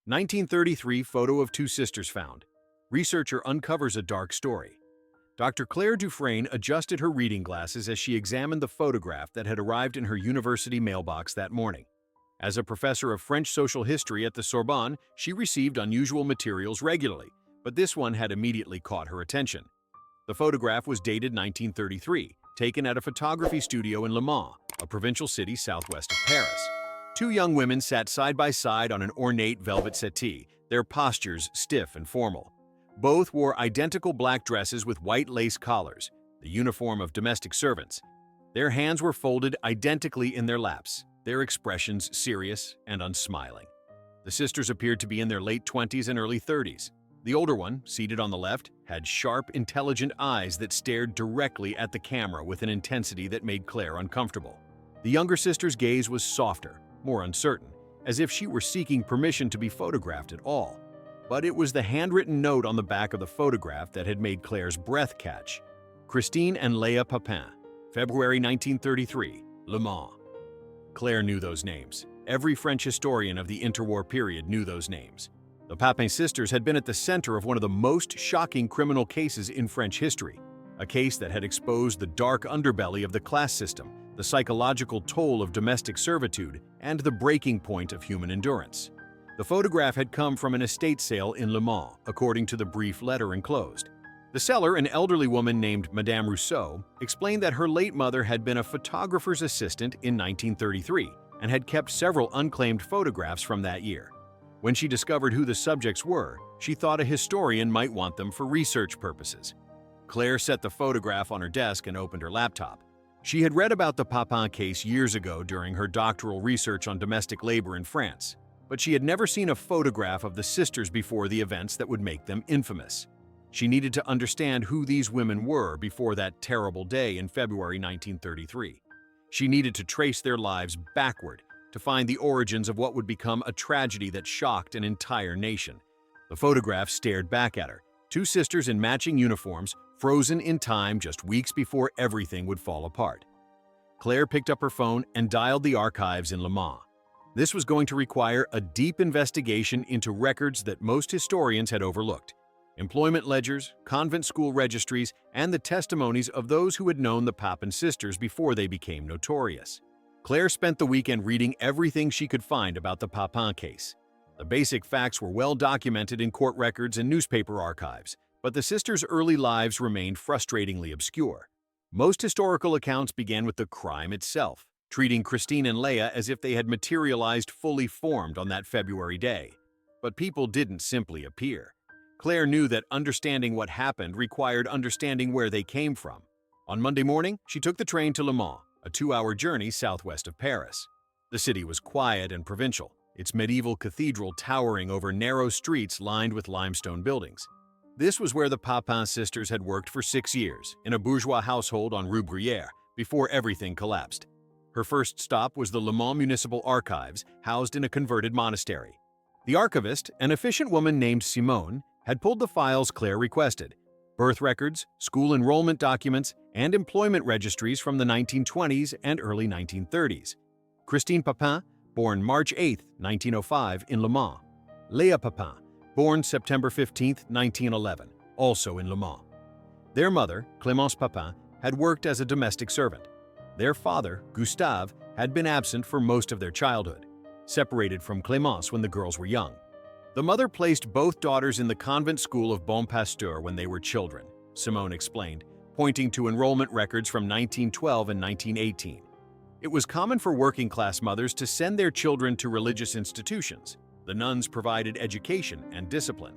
1933 photo of two sisters found. Researcher uncovers a dark story. Dr. Claire Dufresne adjusted her reading glasses as she examined the photograph that had arrived in her university mailbox that morning. As a professor of French social history at the Sorbonne, she received unusual materials regularly, but this one had immediately caught her attention. The photograph was dated 1933, taken at a photography studio in Le Mans, a provincial city southwest of Paris. Two young women sat side by side on an ornate velvet settee, their postures stiff and formal. Both wore identical black dresses with white lace collars, the uniform of domestic servants. Their hands were folded identically in their laps, their expressions serious and unsmiling. The sisters appeared to be in their late 20s and early 30s. The older one, seated on the left, had sharp, intelligent eyes that stared directly at the camera with an intensity that made Claire uncomfortable. The younger sister's gaze was softer, more uncertain, as if she were seeking permission to be photographed at all. But it was the handwritten note on the back of the photograph that had made Claire's breath catch. Christine and Léa Papin, February 1933, Le Mans. Claire knew those names. Every French historian of the interwar period knew those names. The Papin sisters had been at the center of one of the most shocking criminal cases in French history, a case that had exposed the dark underbelly of the class system, the psychological toll of domestic servitude, and the breaking point of human endurance. The photograph had come from an estate sale in Le Mans, according to the brief letter enclosed. The seller, an elderly woman named Madame Rousseau, explained that her late mother had been a photographer's assistant in 1933 and had kept several unclaimed photographs from that year. When she discovered who the subjects were, she thought a historian might want them for research purposes. Claire set the photograph on her desk and opened her laptop. She had read about the Papin case years ago during her doctoral research on domestic labor in France, but she had never seen a photograph of the sisters before the events that would make them infamous. She needed to understand who these women were before that terrible day in February 1933. She needed to trace their lives backward to find the origins of what would become a tragedy that shocked an entire nation. The photograph stared back at her, two sisters in matching uniforms, frozen in time just weeks before everything would fall apart. Claire picked up her phone and dialed the archives in Le Mans. This was going to require a deep investigation into records that most historians had overlooked: employment ledgers, convent school registries, and the testimonies of those who had known the Papin sisters before they became notorious. Claire spent the weekend reading everything she could find about the Papin case. The basic facts were well documented in court records and newspaper archives, but the sisters' early lives remained frustratingly obscure. Most historical accounts began with the crime itself, treating Christine and Léa as if they had materialized fully formed on that February day. But people didn't simply appear. Claire knew that understanding what happened required understanding where they came from. On Monday morning, she took the train to Le Mans, a 2-hour journey southwest of Paris. The city was quiet and provincial, its medieval cathedral towering over narrow streets lined with limestone buildings. This was where the Papin sisters had worked for 6 years, in a bourgeois household on Rue Gruyère, before everything collapsed. Her first stop was the Le Mans Municipal Archives, housed in a converted monastery. The archivist, an efficient woman named Simone, had pulled the files Claire requested: birth records, school enrollment documents, and employment registries from the 1920s and early 1930s. Christine Papin, born March 8, 1905, in Le Mans. Léa Papin, born September 15, 1911, also in Le Mans. Their mother, Clémence Papin, had worked as a domestic servant. Their father, Gustave, had been absent for most of their childhood, separated from Clémence when the girls were young. The mother placed both daughters in the convent school of Bon Pasteur when they were children, Simone explained, pointing to enrollment records from 1912 and 1918. It was common for working-class mothers to send their children to religious institutions. The nuns provided education and discipline.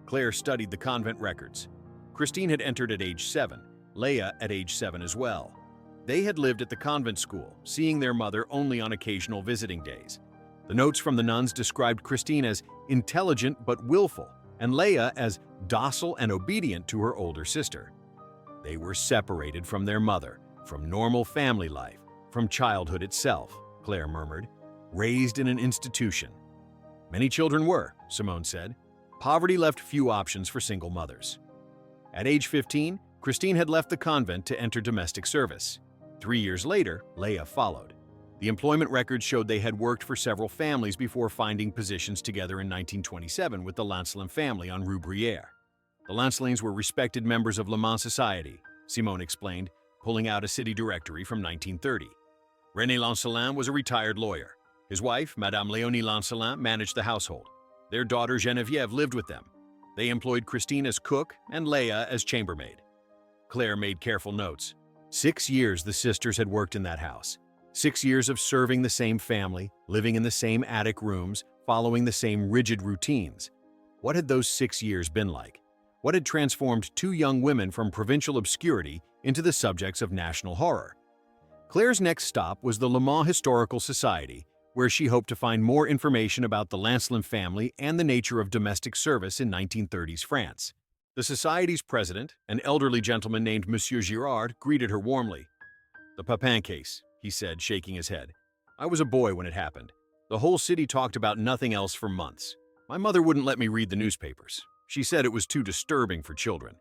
Claire studied the convent records. Christine had entered at age 7, Léa at age 7 as well. They had lived at the convent school, seeing their mother only on occasional visiting days. The notes from the nuns described Christine as intelligent but willful, and Léa as docile and obedient to her older sister. They were separated from their mother, from normal family life, from childhood itself, Claire murmured, raised in an institution. Many children were, Simone said. Poverty left few options for single mothers. At age 15, Christine had left the convent to enter domestic service. 3 years later, Léa followed. The employment records showed they had worked for several families before finding positions together in 1927 with the Lancelin family on Rue Bruyère. The Lancelins were respected members of Le Mans society, Simone explained, pulling out a city directory from 1930. René Lancelin was a retired lawyer. His wife, Madame Léonie Lancelin, managed the household. Their daughter Geneviève lived with them. They employed Christine as cook and Leah as chambermaid. Claire made careful notes. 6 years the sisters had worked in that house. 6 years of serving the same family, living in the same attic rooms, following the same rigid routines. What had those 6 years been like? What had transformed two young women from provincial obscurity into the subjects of national horror? Claire's next stop was the Le Mans Historical Society, where she hoped to find more information about the Lancelin family and the nature of domestic service in 1930s France. The society's president, an elderly gentleman named Monsieur Girard, greeted her warmly. "The Papin case," he said, shaking his head. "I was a boy when it happened. The whole city talked about nothing else for months. My mother wouldn't let me read the newspapers. She said it was too disturbing for children."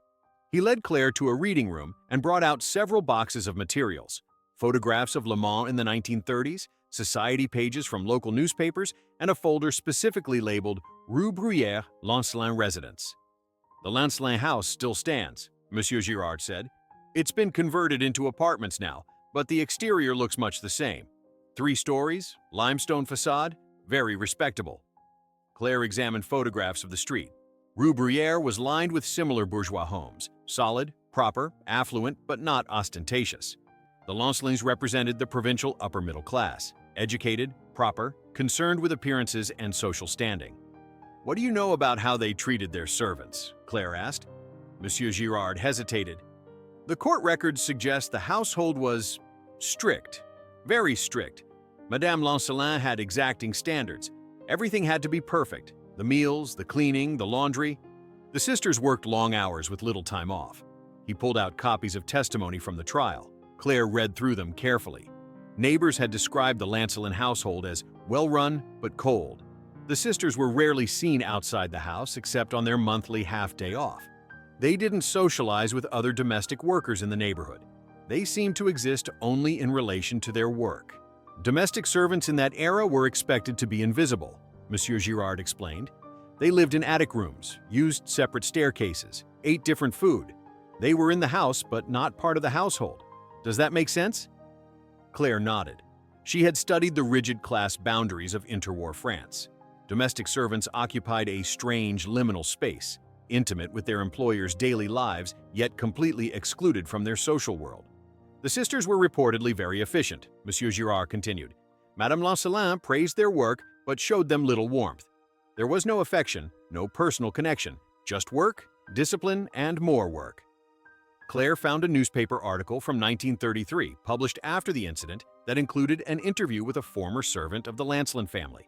He led Claire to a reading room and brought out several boxes of materials: photographs of Le Mans in the 1930s, society pages from local newspapers, and a folder specifically labeled Rue Bruyère, Lancelin Residence. "The Lancelin house still stands," Monsieur Girard said. "It's been converted into apartments now, but the exterior looks much the same. 3 stories, limestone facade, very respectable." Claire examined photographs of the street. Rue Bruyère was lined with similar bourgeois homes, solid, proper, affluent, but not ostentatious. The Lancelins represented the provincial upper middle class, educated, proper, concerned with appearances and social standing. "What do you know about how they treated their servants?" Claire asked. Monsieur Girard hesitated. "The court records suggest the household was strict, very strict. Madame Lancelin had exacting standards. Everything had to be perfect: the meals, the cleaning, the laundry. The sisters worked long hours with little time off." He pulled out copies of testimony from the trial. Claire read through them carefully. Neighbors had described the Lancelin household as well-run but cold. The sisters were rarely seen outside the house except on their monthly half-day off. They didn't socialize with other domestic workers in the neighborhood. They seemed to exist only in relation to their work. Domestic servants in that era were expected to be invisible, Monsieur Girard explained. They lived in attic rooms, used separate staircases, ate different food. They were in the house but not part of the household. Does that make sense? Claire nodded. She had studied the rigid class boundaries of interwar France. Domestic servants occupied a strange liminal space, intimate with their employers' daily lives, yet completely excluded from their social world. The sisters were reportedly very efficient, Monsieur Girard continued. Madame Lancelin praised their work, but showed them little warmth. There was no affection, no personal connection, just work, discipline, and more work. Claire found a newspaper article from 1933, published after the incident, that included an interview with a former servant of the Lancelin family.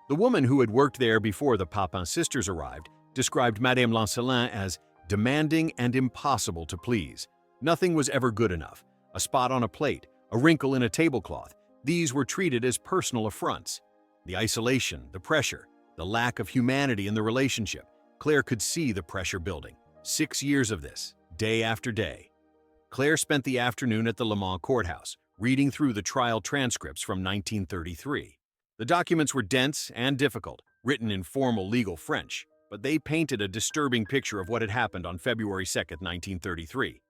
The woman who had worked there before the Papin sisters arrived described Madame Lancelin as demanding and impossible to please. Nothing was ever good enough. A spot on a plate, a wrinkle in a tablecloth, these were treated as personal affronts. The isolation, the pressure, the lack of humanity in the relationship. Claire could see the pressure building. 6 years of this, day after day. Claire spent the afternoon at the Le Mans courthouse, reading through the trial transcripts from 1933. The documents were dense and difficult, written in formal legal French, but they painted a disturbing picture of what had happened on February 2, 1933.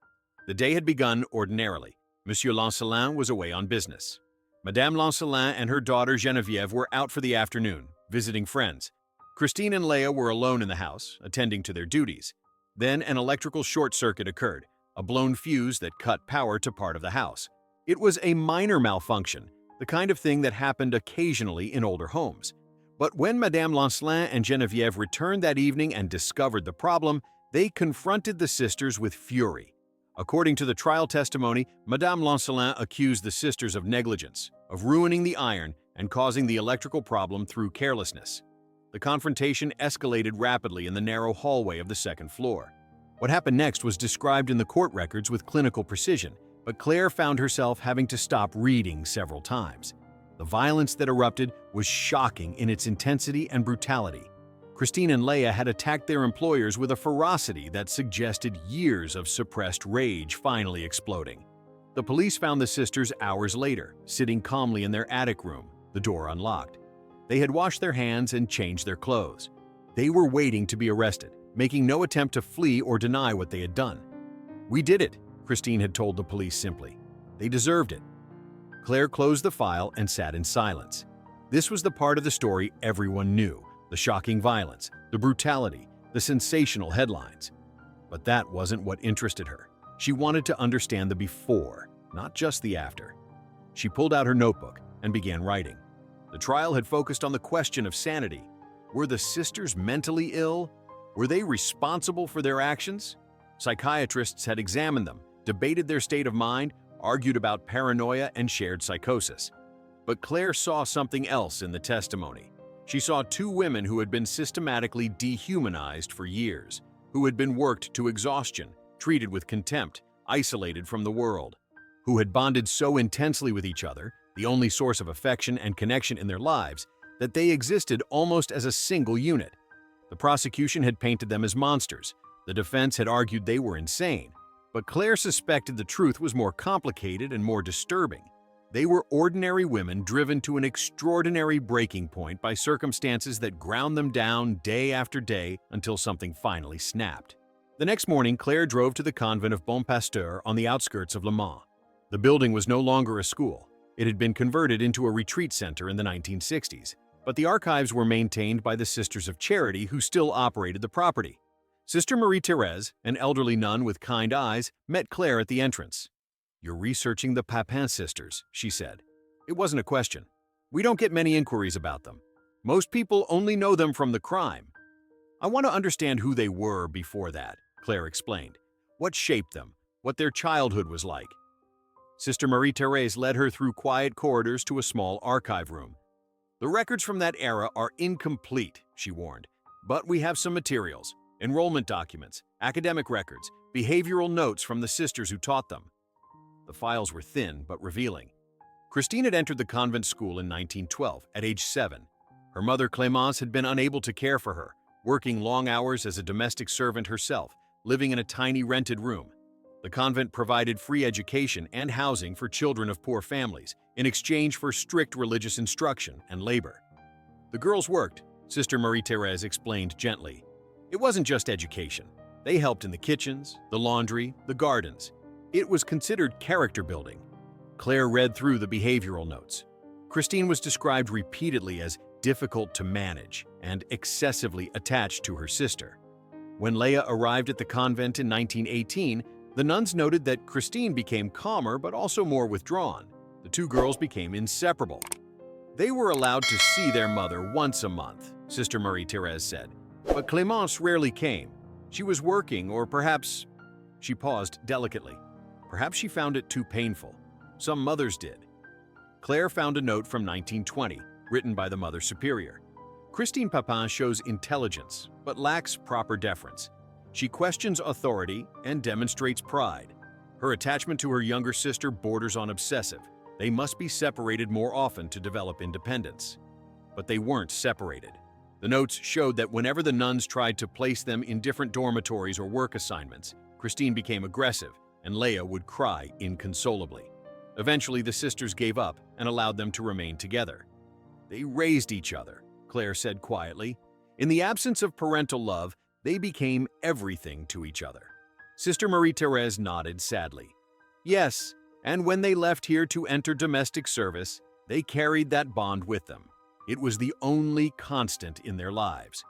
The day had begun ordinarily. Monsieur Lancelin was away on business. Madame Lancelin and her daughter Geneviève were out for the afternoon, visiting friends. Christine and Leah were alone in the house, attending to their duties. Then an electrical short circuit occurred, a blown fuse that cut power to part of the house. It was a minor malfunction, the kind of thing that happened occasionally in older homes. But when Madame Lancelin and Geneviève returned that evening and discovered the problem, they confronted the sisters with fury. According to the trial testimony, Madame Lancelin accused the sisters of negligence, of ruining the iron and causing the electrical problem through carelessness. The confrontation escalated rapidly in the narrow hallway of the second floor. What happened next was described in the court records with clinical precision, but Claire found herself having to stop reading several times. The violence that erupted was shocking in its intensity and brutality. Christine and Leah had attacked their employers with a ferocity that suggested years of suppressed rage finally exploding. The police found the sisters hours later, sitting calmly in their attic room, the door unlocked. They had washed their hands and changed their clothes. They were waiting to be arrested, making no attempt to flee or deny what they had done. "We did it," Christine had told the police simply. "They deserved it." Claire closed the file and sat in silence. This was the part of the story everyone knew: the shocking violence, the brutality, the sensational headlines. But that wasn't what interested her. She wanted to understand the before, not just the after. She pulled out her notebook and began writing. The trial had focused on the question of sanity. Were the sisters mentally ill? Were they responsible for their actions? Psychiatrists had examined them, debated their state of mind, argued about paranoia, and shared psychosis. But Claire saw something else in the testimony. She saw two women who had been systematically dehumanized for years, who had been worked to exhaustion, treated with contempt, isolated from the world, who had bonded so intensely with each other, the only source of affection and connection in their lives, that they existed almost as a single unit. The prosecution had painted them as monsters. The defense had argued they were insane. But Claire suspected the truth was more complicated and more disturbing. They were ordinary women driven to an extraordinary breaking point by circumstances that ground them down day after day until something finally snapped. The next morning, Claire drove to the convent of Bon Pasteur on the outskirts of Le Mans. The building was no longer a school. It had been converted into a retreat center in the 1960s, but the archives were maintained by the Sisters of Charity who still operated the property. Sister Marie-Thérèse, an elderly nun with kind eyes, met Claire at the entrance. "You're researching the Papin sisters," she said. It wasn't a question. "We don't get many inquiries about them. Most people only know them from the crime." "I want to understand who they were before that," Claire explained. "What shaped them, what their childhood was like." Sister Marie-Thérèse led her through quiet corridors to a small archive room. "The records from that era are incomplete," she warned, "but we have some materials. Enrollment documents, academic records, behavioral notes from the sisters who taught them." The files were thin but revealing. Christine had entered the convent school in 1912, at age 7. Her mother Clémence had been unable to care for her, working long hours as a domestic servant herself, living in a tiny rented room. The convent provided free education and housing for children of poor families, in exchange for strict religious instruction and labor. "The girls worked," Sister Marie-Thérèse explained gently. "It wasn't just education. They helped in the kitchens, the laundry, the gardens. It was considered character building." Claire read through the behavioral notes. Christine was described repeatedly as difficult to manage and excessively attached to her sister. When Leah arrived at the convent in 1918, the nuns noted that Christine became calmer but also more withdrawn. The two girls became inseparable. "They were allowed to see their mother once a month," Sister Marie-Thérèse said. "But Clémence rarely came. She was working, or perhaps—" She paused delicately. "Perhaps she found it too painful. Some mothers did." Claire found a note from 1920, written by the Mother Superior. Christine Papin shows intelligence, but lacks proper deference. She questions authority and demonstrates pride. Her attachment to her younger sister borders on obsessive. They must be separated more often to develop independence. But they weren't separated. The notes showed that whenever the nuns tried to place them in different dormitories or work assignments, Christine became aggressive, and Leah would cry inconsolably. Eventually, the sisters gave up and allowed them to remain together. "They raised each other," Claire said quietly. "In the absence of parental love, they became everything to each other." Sister Marie-Thérèse nodded sadly. "Yes, and when they left here to enter domestic service, they carried that bond with them. It was the only constant in their lives."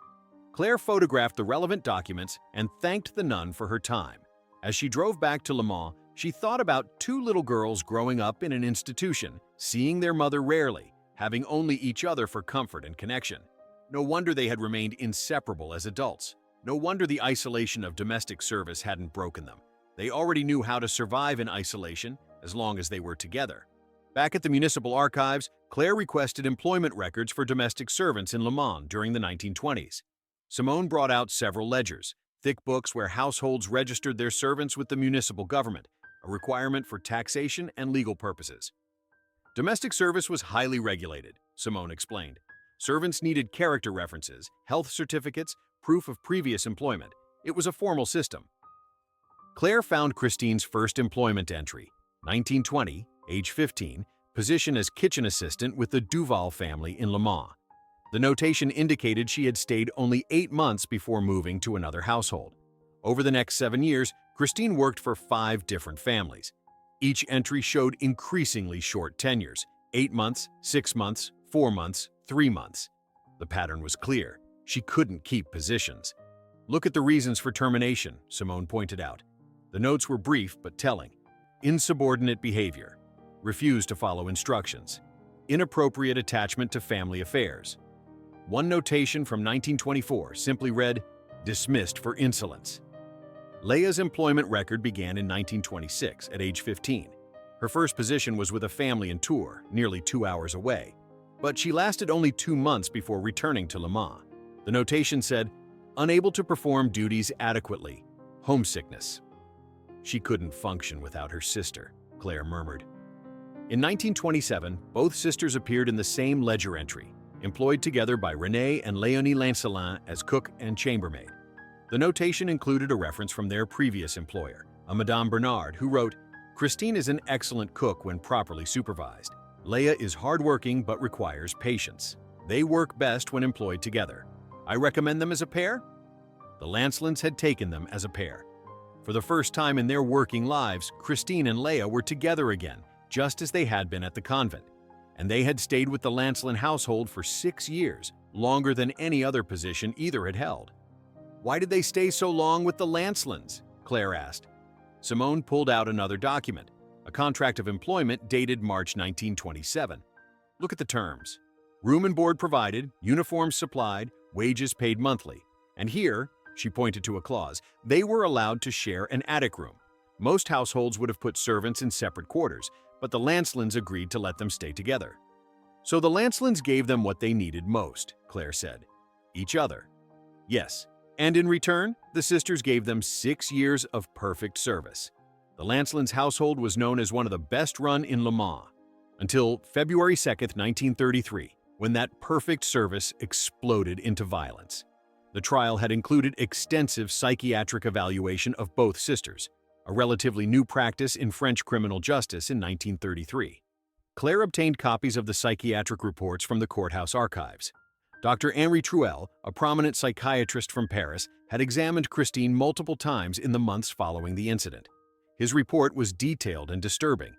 Claire photographed the relevant documents and thanked the nun for her time. As she drove back to Le Mans, she thought about two little girls growing up in an institution, seeing their mother rarely, having only each other for comfort and connection. No wonder they had remained inseparable as adults. No wonder the isolation of domestic service hadn't broken them. They already knew how to survive in isolation as long as they were together. Back at the municipal archives, Claire requested employment records for domestic servants in Le Mans during the 1920s. Simone brought out several ledgers, thick books where households registered their servants with the municipal government, a requirement for taxation and legal purposes. Domestic service was highly regulated, Simone explained. Servants needed character references, health certificates, proof of previous employment. It was a formal system. Claire found Christine's first employment entry, 1920, age 15, position as kitchen assistant with the Duval family in Le Mans. The notation indicated she had stayed only 8 months before moving to another household. Over the next 7 years, Christine worked for 5 different families. Each entry showed increasingly short tenures: 8 months, 6 months, 4 months, 3 months. The pattern was clear. She couldn't keep positions. Look at the reasons for termination, Simone pointed out. The notes were brief but telling. Insubordinate behavior. Refused to follow instructions. Inappropriate attachment to family affairs. One notation from 1924 simply read, "Dismissed for insolence." Leia's employment record began in 1926 at age 15. Her first position was with a family in Tours, nearly 2 hours away. But she lasted only 2 months before returning to Le Mans. The notation said, "Unable to perform duties adequately. Homesickness." She couldn't function without her sister, Claire murmured. In 1927, both sisters appeared in the same ledger entry, employed together by Renée and Léonie Lancelin as cook and chambermaid. The notation included a reference from their previous employer, a Madame Bernard, who wrote, "Christine is an excellent cook when properly supervised. Leia is hardworking but requires patience. They work best when employed together. I recommend them as a pair?" The Lancelins had taken them as a pair. For the first time in their working lives, Christine and Leia were together again, just as they had been at the convent. And they had stayed with the Lancelin household for 6 years, longer than any other position either had held. "Why did they stay so long with the Lancelins?" Claire asked. Simone pulled out another document, a contract of employment dated March 1927. Look at the terms. Room and board provided, uniforms supplied, wages paid monthly. And here, she pointed to a clause, they were allowed to share an attic room. Most households would have put servants in separate quarters, but the Lancelins agreed to let them stay together. "So the Lancelins gave them what they needed most," Claire said. "Each other." "Yes, and in return, the sisters gave them 6 years of perfect service." The Lancelins' household was known as one of the best run in Le Mans, until February 2, 1933, when that perfect service exploded into violence. The trial had included extensive psychiatric evaluation of both sisters, a relatively new practice in French criminal justice in 1933. Claire obtained copies of the psychiatric reports from the courthouse archives. Dr. Henri Truel, a prominent psychiatrist from Paris, had examined Christine multiple times in the months following the incident. His report was detailed and disturbing.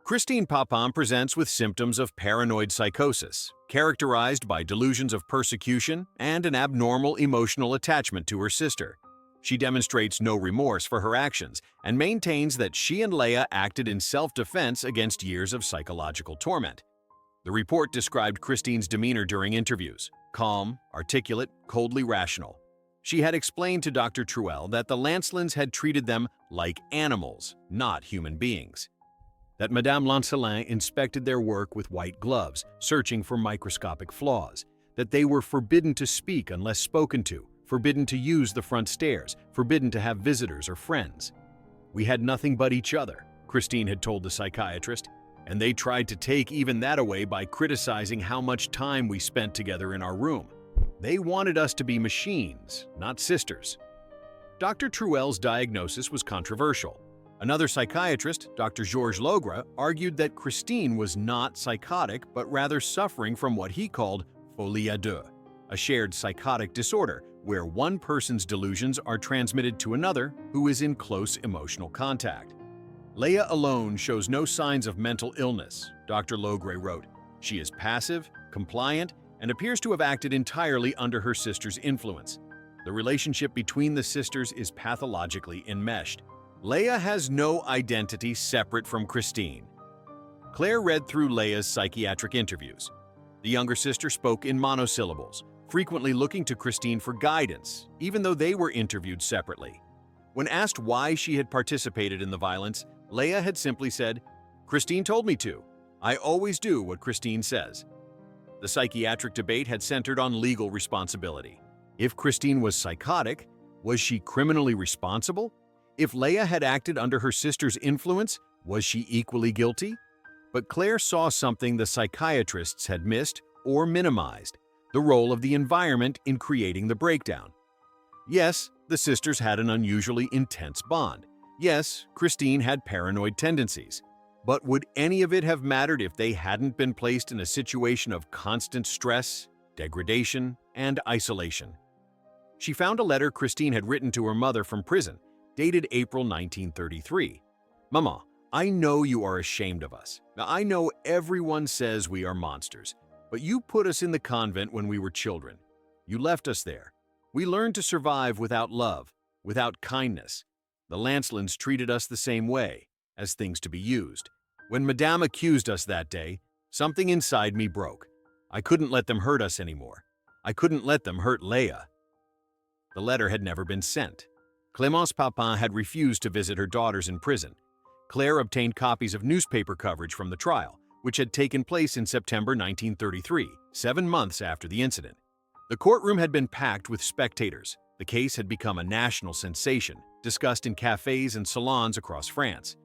Christine Papin presents with symptoms of paranoid psychosis, characterized by delusions of persecution and an abnormal emotional attachment to her sister. She demonstrates no remorse for her actions and maintains that she and Leia acted in self-defense against years of psychological torment. The report described Christine's demeanor during interviews: calm, articulate, coldly rational. She had explained to Dr. Truel that the Lancelins had treated them like animals, not human beings. That Madame Lancelin inspected their work with white gloves, searching for microscopic flaws. That they were forbidden to speak unless spoken to, forbidden to use the front stairs, forbidden to have visitors or friends. "We had nothing but each other," Christine had told the psychiatrist, "and they tried to take even that away by criticizing how much time we spent together in our room. They wanted us to be machines, not sisters." Dr. Truel's diagnosis was controversial. Another psychiatrist, Dr. Georges Logre, argued that Christine was not psychotic but rather suffering from what he called folie à deux, a shared psychotic disorder where one person's delusions are transmitted to another who is in close emotional contact. "Leia alone shows no signs of mental illness," Dr. Logre wrote. "She is passive, compliant, and appears to have acted entirely under her sister's influence. The relationship between the sisters is pathologically enmeshed. Leia has no identity separate from Christine." Claire read through Leia's psychiatric interviews. The younger sister spoke in monosyllables, frequently looking to Christine for guidance, even though they were interviewed separately. When asked why she had participated in the violence, Leia had simply said, "Christine told me to. I always do what Christine says." The psychiatric debate had centered on legal responsibility. If Christine was psychotic, was she criminally responsible? If Leia had acted under her sister's influence, was she equally guilty? But Claire saw something the psychiatrists had missed or minimized: the role of the environment in creating the breakdown. Yes, the sisters had an unusually intense bond. Yes, Christine had paranoid tendencies. But would any of it have mattered if they hadn't been placed in a situation of constant stress, degradation, and isolation? She found a letter Christine had written to her mother from prison, dated April 1933. "Mama, I know you are ashamed of us. Now, I know everyone says we are monsters, but you put us in the convent when we were children. You left us there. We learned to survive without love, without kindness. The Lancelins treated us the same way, as things to be used. When Madame accused us that day, something inside me broke. I couldn't let them hurt us anymore. I couldn't let them hurt Leia." The letter had never been sent. Clémence Papin had refused to visit her daughters in prison. Claire obtained copies of newspaper coverage from the trial, which had taken place in September 1933, 7 months after the incident. The courtroom had been packed with spectators. The case had become a national sensation, discussed in cafes and salons across France.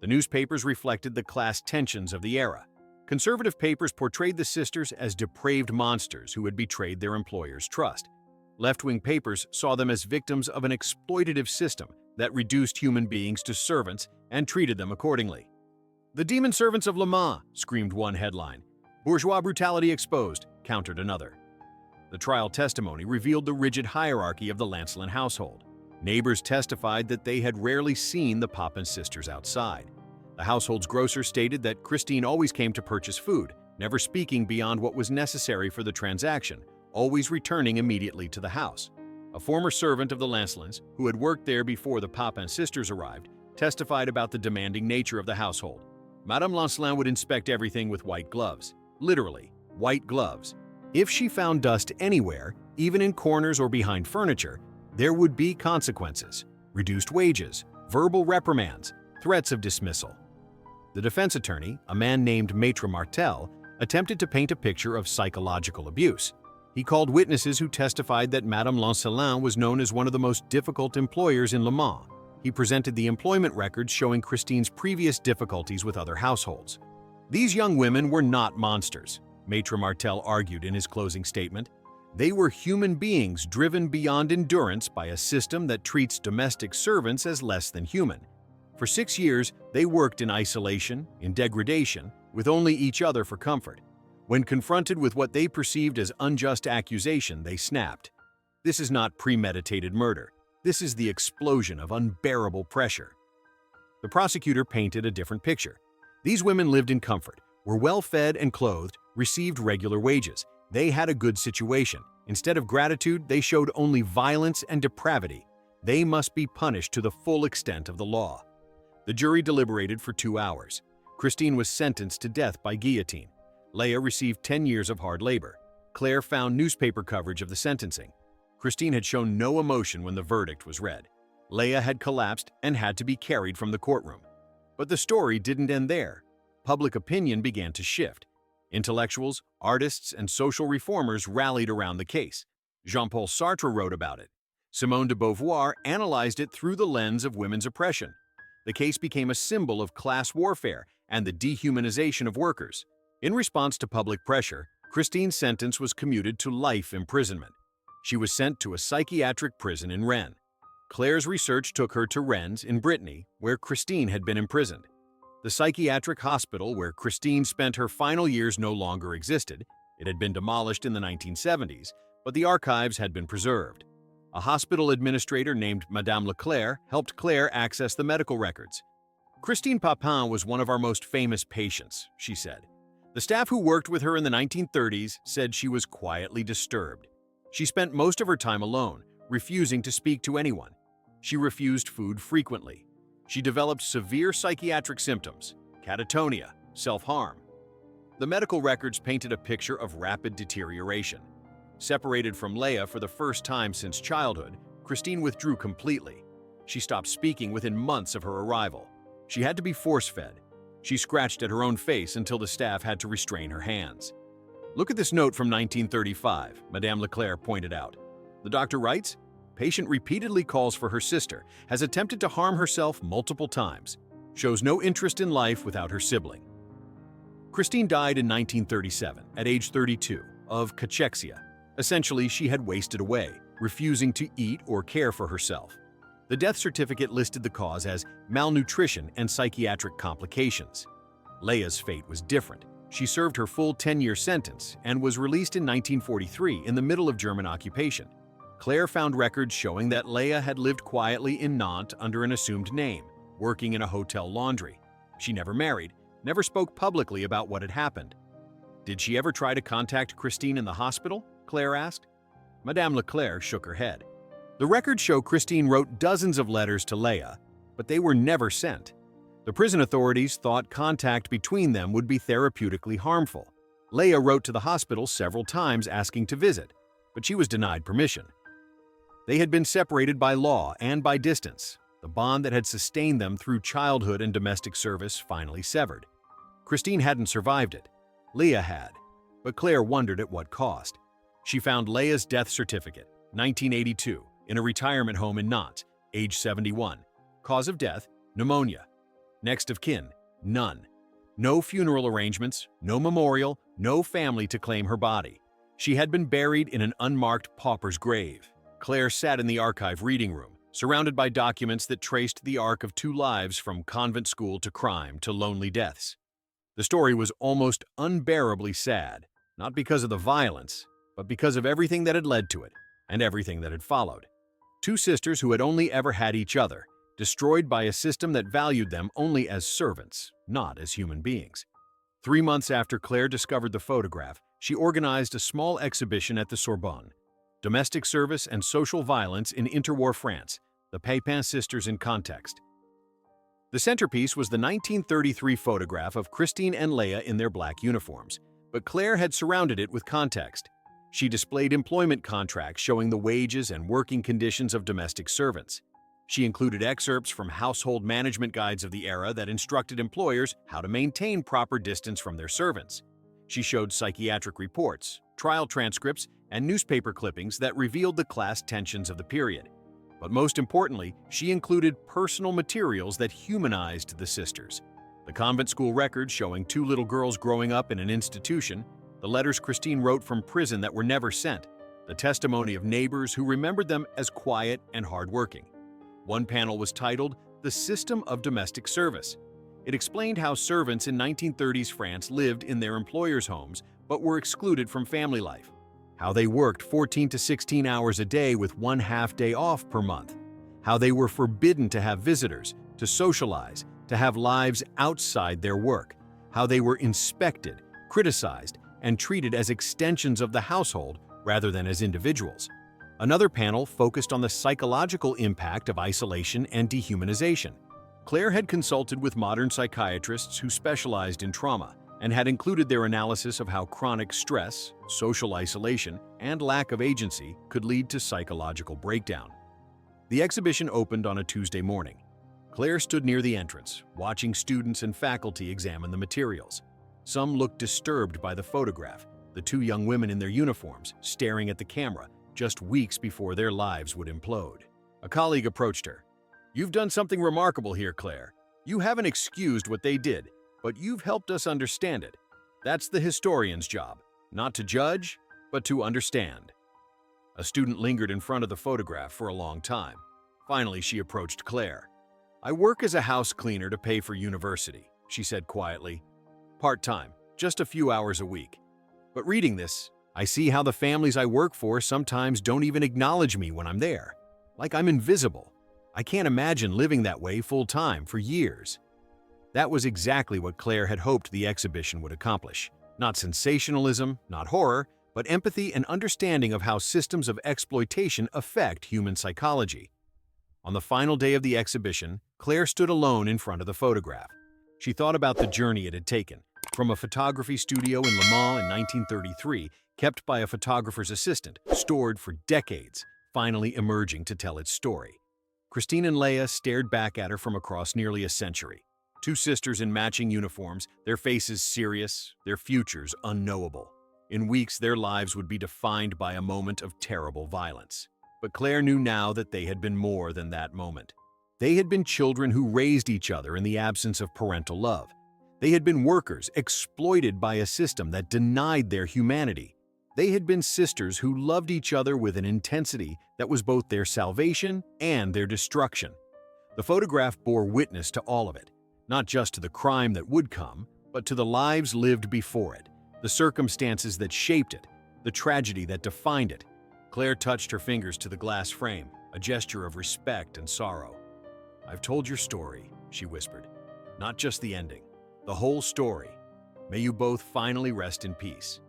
The newspapers reflected the class tensions of the era. Conservative papers portrayed the sisters as depraved monsters who had betrayed their employers' trust. Left-wing papers saw them as victims of an exploitative system that reduced human beings to servants and treated them accordingly. "The demon servants of Le Mans," screamed one headline. "Bourgeois brutality exposed," countered another. The trial testimony revealed the rigid hierarchy of the Lancelin household. Neighbors testified that they had rarely seen the Papin sisters outside. The household's grocer stated that Christine always came to purchase food, never speaking beyond what was necessary for the transaction, always returning immediately to the house. A former servant of the Lancelins, who had worked there before the Papin sisters arrived, testified about the demanding nature of the household. Madame Lancelin would inspect everything with white gloves. Literally, white gloves. If she found dust anywhere, even in corners or behind furniture, there would be consequences: reduced wages, verbal reprimands, threats of dismissal. The defense attorney, a man named Maître Martel, attempted to paint a picture of psychological abuse. He called witnesses who testified that Madame Lancelin was known as one of the most difficult employers in Le Mans. He presented the employment records showing Christine's previous difficulties with other households. "These young women were not monsters," Maître Martel argued in his closing statement. "They were human beings driven beyond endurance by a system that treats domestic servants as less than human. For 6 years, they worked in isolation, in degradation, with only each other for comfort. When confronted with what they perceived as unjust accusation, they snapped. This is not premeditated murder. This is the explosion of unbearable pressure." The prosecutor painted a different picture. These women lived in comfort, were well-fed and clothed, received regular wages. They had a good situation. Instead of gratitude, they showed only violence and depravity. They must be punished to the full extent of the law. The jury deliberated for 2 hours. Christine was sentenced to death by guillotine. Leia received 10 years of hard labor. Claire found newspaper coverage of the sentencing. Christine had shown no emotion when the verdict was read. Leia had collapsed and had to be carried from the courtroom. But the story didn't end there. Public opinion began to shift. Intellectuals, artists, and social reformers rallied around the case. Jean-Paul Sartre wrote about it. Simone de Beauvoir analyzed it through the lens of women's oppression. The case became a symbol of class warfare and the dehumanization of workers. In response to public pressure, Christine's sentence was commuted to life imprisonment. She was sent to a psychiatric prison in Rennes. Claire's research took her to Rennes in Brittany, where Christine had been imprisoned. The psychiatric hospital where Christine spent her final years no longer existed. It had been demolished in the 1970s, but the archives had been preserved. A hospital administrator named Madame Leclerc helped Claire access the medical records. "Christine Papin was one of our most famous patients," she said. "The staff who worked with her in the 1930s said she was quietly disturbed. She spent most of her time alone, refusing to speak to anyone. She refused food frequently. She developed severe psychiatric symptoms, catatonia, self-harm." The medical records painted a picture of rapid deterioration. Separated from Leia for the first time since childhood, Christine withdrew completely. She stopped speaking within months of her arrival. She had to be force-fed. She scratched at her own face until the staff had to restrain her hands. "Look at this note from 1935, Madame Leclerc pointed out. The doctor writes, patient repeatedly calls for her sister, has attempted to harm herself multiple times, shows no interest in life without her sibling." Christine died in 1937, at age 32, of cachexia. Essentially, she had wasted away, refusing to eat or care for herself. The death certificate listed the cause as malnutrition and psychiatric complications. Leia's fate was different. She served her full 10-year sentence and was released in 1943 in the middle of German occupation. Claire found records showing that Leia had lived quietly in Nantes under an assumed name, working in a hotel laundry. She never married, never spoke publicly about what had happened. Did she ever try to contact Christine in the hospital? Claire asked. Madame Leclerc shook her head. The records show Christine wrote dozens of letters to Leia, but they were never sent. The prison authorities thought contact between them would be therapeutically harmful. Leia wrote to the hospital several times asking to visit, but she was denied permission. They had been separated by law and by distance. The bond that had sustained them through childhood and domestic service finally severed. Christine hadn't survived it. Leia had, but Claire wondered at what cost. She found Leia's death certificate, 1982, in a retirement home in Nantes, age 71. Cause of death, pneumonia. Next of kin, none. No funeral arrangements, no memorial, no family to claim her body. She had been buried in an unmarked pauper's grave. Claire sat in the archive reading room, surrounded by documents that traced the arc of 2 lives from convent school to crime to lonely deaths. The story was almost unbearably sad, not because of the violence, but because of everything that had led to it and everything that had followed. 2 sisters who had only ever had each other, destroyed by a system that valued them only as servants, not as human beings. 3 months after Claire discovered the photograph, she organized a small exhibition at the Sorbonne. Domestic Service and Social Violence in Interwar France, the Pépin Sisters in Context. The centerpiece was the 1933 photograph of Christine and Leia in their black uniforms, but Claire had surrounded it with context. She displayed employment contracts showing the wages and working conditions of domestic servants. She included excerpts from household management guides of the era that instructed employers how to maintain proper distance from their servants. She showed psychiatric reports, trial transcripts, and newspaper clippings that revealed the class tensions of the period. But most importantly, she included personal materials that humanized the sisters. The convent school records showing 2 little girls growing up in an institution, the letters Christine wrote from prison that were never sent, the testimony of neighbors who remembered them as quiet and hardworking. One panel was titled, "The System of Domestic Service." It explained how servants in 1930s France lived in their employers' homes but were excluded from family life, how they worked 14 to 16 hours a day with 1 half-day off per month, how they were forbidden to have visitors, to socialize, to have lives outside their work, how they were inspected, criticized, and treated as extensions of the household rather than as individuals. Another panel focused on the psychological impact of isolation and dehumanization. Claire had consulted with modern psychiatrists who specialized in trauma and had included their analysis of how chronic stress, social isolation, and lack of agency could lead to psychological breakdown. The exhibition opened on a Tuesday morning. Claire stood near the entrance, watching students and faculty examine the materials. Some looked disturbed by the photograph, the 2 young women in their uniforms staring at the camera just weeks before their lives would implode. A colleague approached her. "You've done something remarkable here, Claire. You haven't excused what they did, but you've helped us understand it. That's the historian's job, not to judge, but to understand." A student lingered in front of the photograph for a long time. Finally, she approached Claire. "I work as a house cleaner to pay for university," she said quietly. "Part-time, just a few hours a week. But reading this, I see how the families I work for sometimes don't even acknowledge me when I'm there. Like I'm invisible. I can't imagine living that way full-time for years." That was exactly what Claire had hoped the exhibition would accomplish. Not sensationalism, not horror, but empathy and understanding of how systems of exploitation affect human psychology. On the final day of the exhibition, Claire stood alone in front of the photograph. She thought about the journey it had taken, from a photography studio in Le Mans in 1933, kept by a photographer's assistant, stored for decades, finally emerging to tell its story. Christine and Leia stared back at her from across nearly a century. 2 sisters in matching uniforms, their faces serious, their futures unknowable. In weeks, their lives would be defined by a moment of terrible violence. But Claire knew now that they had been more than that moment. They had been children who raised each other in the absence of parental love. They had been workers exploited by a system that denied their humanity. They had been sisters who loved each other with an intensity that was both their salvation and their destruction. The photograph bore witness to all of it, not just to the crime that would come, but to the lives lived before it, the circumstances that shaped it, the tragedy that defined it. Claire touched her fingers to the glass frame, a gesture of respect and sorrow. "I've told your story," she whispered. "Not just the ending, the whole story. May you both finally rest in peace."